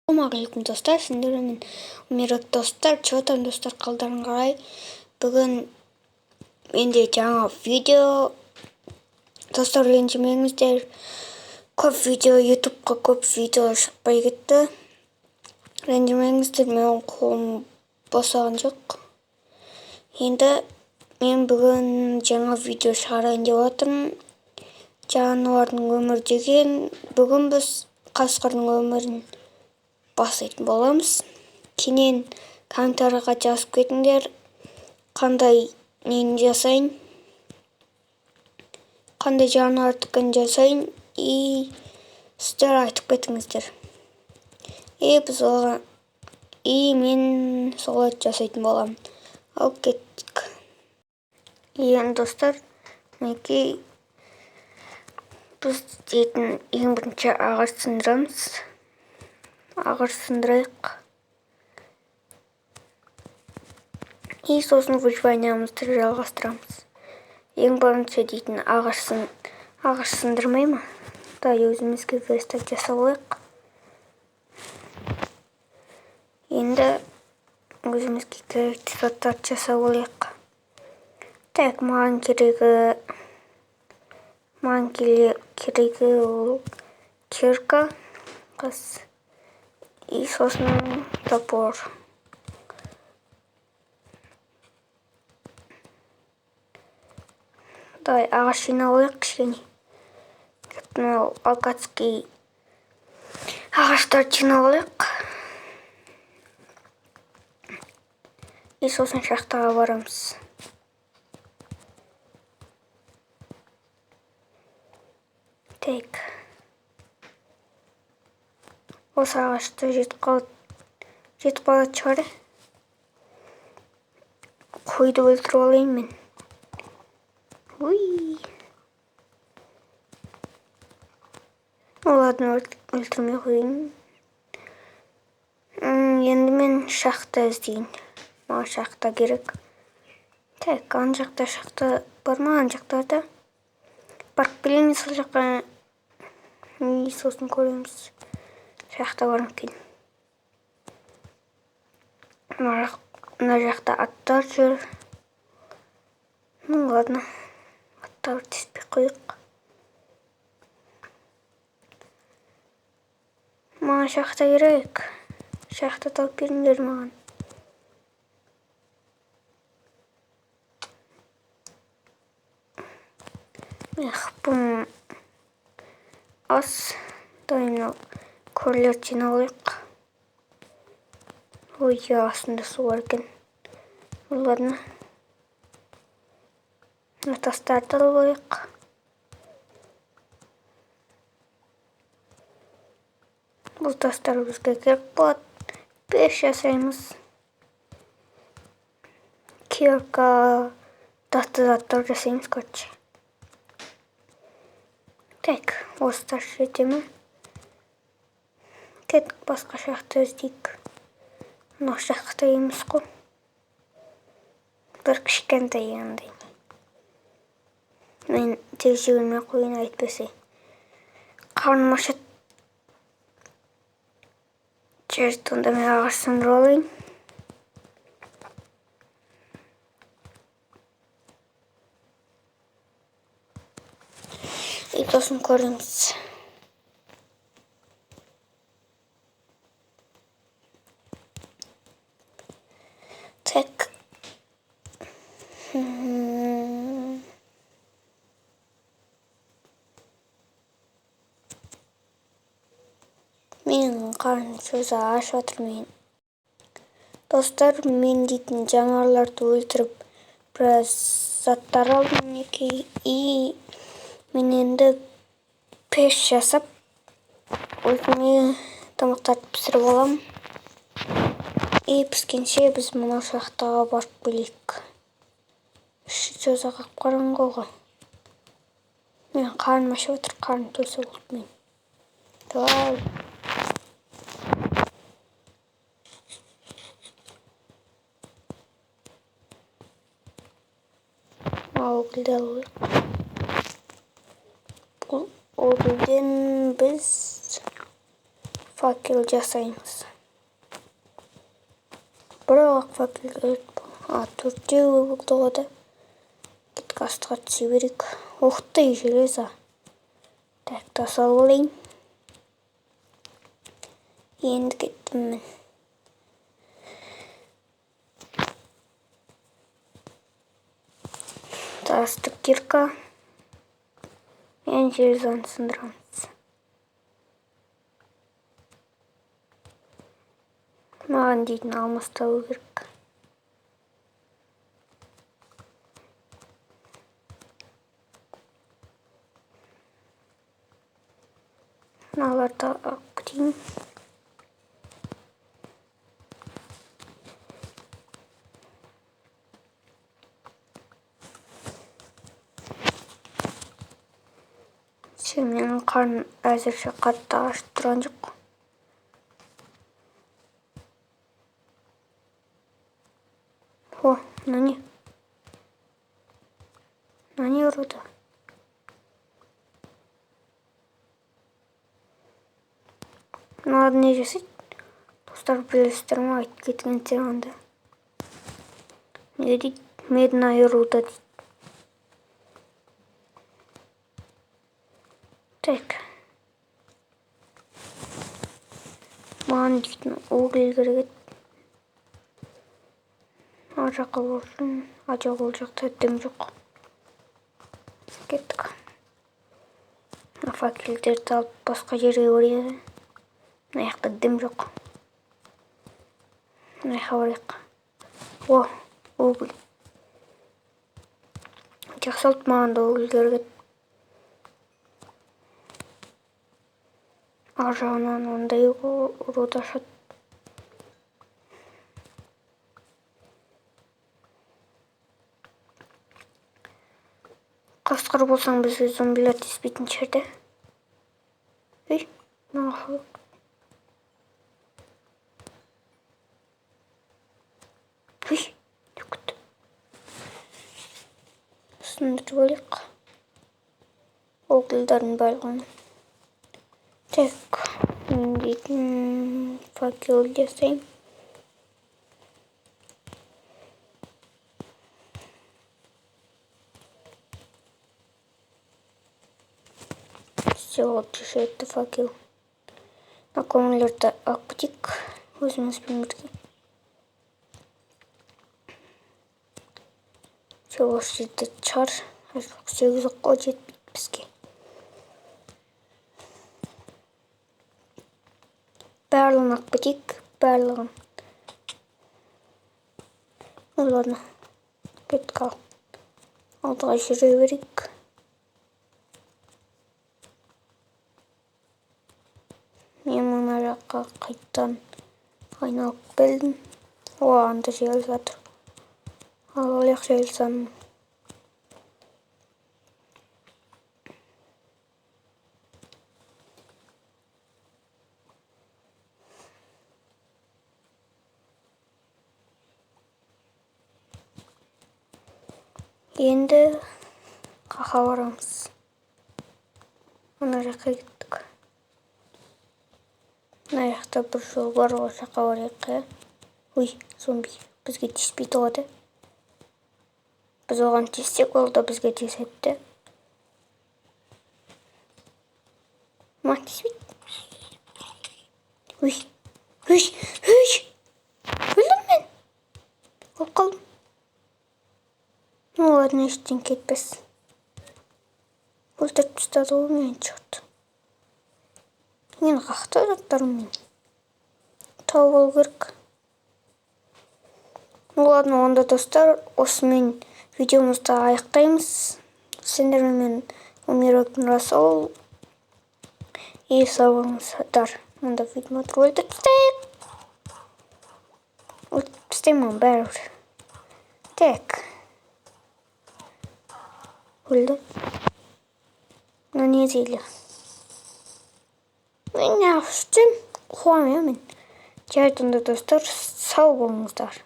Ассалаумағалейкум достар, сендермен мерек достар, чотан достар қалдарын қарай. Бүгін менде жаңа видео. Достар, ренжімеңіздер. Көп видео, ютубқа көп видео шықпай кетті. Ренжімеңіздер, мен қолым босаған жоқ. Енді мен бүгін жаңа видео шығарайын деп отырмын. Жануардың өмір деген. Бүгін біз қасқырдың өмірін бастайтын боламыз. Кейін комментарийға жазып кетіңдер, қандай нені жасайын, қандай жануардікін жасайын, сіздер айтып кетіңіздер. Біз оған мен солай жасайтын боламын. Ал кеттік. Енді достар, мінекей біз дейтін ең бірінші ағаш сындырамыз. Ағаш сындырайық. Сосын выживаниямызды жалғастырамыз. Ең бірінші дейтін ағаш сындырмай ма? Өзімізге верстак жасап алайық. Енді өзімізге керекті заттарды жасап алайық. Маған керегі ол кирка, сосын топор. Ағаш жинап алайық кішкене. Алкатский ағаштарды жинап алайық. Сосын шахтаға барамыз. Осы ағашты жетіп қалады шығар. Қойды өлтіріп алайын мен. Оларды өлтірмей қойын. Енді мен шахта іздейін. Маған шахта керек. Ан жақта шахта бар ма? Ан жақтарда. Барып келейін сол жаққа. Сосын көреміз. Шахта бар екен. Мына жақта аттар жүр. Ладно. Аттар теспей қойық. Маған шахта керек. Шахта тауып беріңдер маған. Бұл ас. Дайын көрлерді жинап алайық. Астында су бар екен. Ладно. Тастарды алып алайық. Бұл тастар бізге керек болады. Пеш жасаймыз. Кирка, тасты заттар жасаймыз, короче. Осы тас жете ме? Кеттік, басқа шахта іздейік. Мынау шахта емес қой. Бір кішкентай андай. Мен тек жібермей қойын, айтпесе. Қарным ашады. Жарайды, онда мен ағаш сындырып алайын. Сосын көреміз. Менің қарным сөзі аш отыр мен. Достар, мен дейтін жануарларды өлтіріп, біраз заттар алдым мінекей. Мен енді пеш жасап, өзіме тамақтарды пісіріп аламын. Піскенше біз мына шахтаға барып келейік. Сөзі қап қараңғы ғой. Мен қарным ашып отыр, қарным тойса болды мен. Давай. Гүлді алайық. Ол гүлден біз факел жасаймыз. Бірақ факел керек. Төртеу болды ғой да. Кеткі астыға түсе берейік. Оқты железо. Так, тасалып алайын. Енді кеттім мен. Тастық кирка. Мен железоны сындырамыз. Маған дейтін алмас табу керек. Мыналарды алып кетейін. Менің қарным әзірше қатты ашып тұрған жоқ. О, мына не? Мына не ұрды? Мыналар не жасайды? Достар, білесіздер ме, айтып кеткендер онда. Не дейді? Медная руда дейді. Так. Маған дейтін уголь керек. Ар жаққа болсын. Жоқ, ол жақта дым жоқ. Кеттік. Факелдерді алып басқа жерге өреді. Мына жақта дым жоқ. Мына жаққа барайық. О, уголь. Жақсы алып, маған да уголь керек. Ар жағынан ондай руда ашады. Қасқыр болсаң бізге зомбилар тиіспейтін жерде. Ей, маған ей, түкті. Сындырып алайық. Угольдардың барлығын. Так, дейтін факел жасайым. Все, вот решает факел. Аккумуляторды алып кетейік. Өзімізбен бірге. Все, осы жерде шығар. 8 қол жетпейді бізге. Барлығын алып кетейік. Барлығын. Ладно. Кеттік ал. Алдыға жүре берейік. Мен мына жаққа қайттан айналып келдім. О, анда жел жатыр. Ал олақ желсам. Енді қақа барамыз. Мына жаққа кеттік. Мына жақта бір жол бар, ол жаққа барайық. Ой, зомби. Бізге тиіспейді ғой да. Біз оған тиіссек, ол да бізге тиіседі. Ма тиіспейді. Ой, ой, ой. Өлдім мен. Ол қалдым. Ладно, ештен кетпес. Өлтіріп тастады ол мен чорт. Мен қақты заттарыммен тауып алу керек. Ладно, онда достар, осымен видеомызды аяқтаймыз. Сендермен Умиротын Расол. И сау болыңыздар. Онда видеомды өлтіріп тастайық. Өлтіріп тастаймын бәрібір. Так. Өлді. Мына не зейлі. Мен не аштым? Қуамын мен. Жарайды, достар, сау болыңыздар.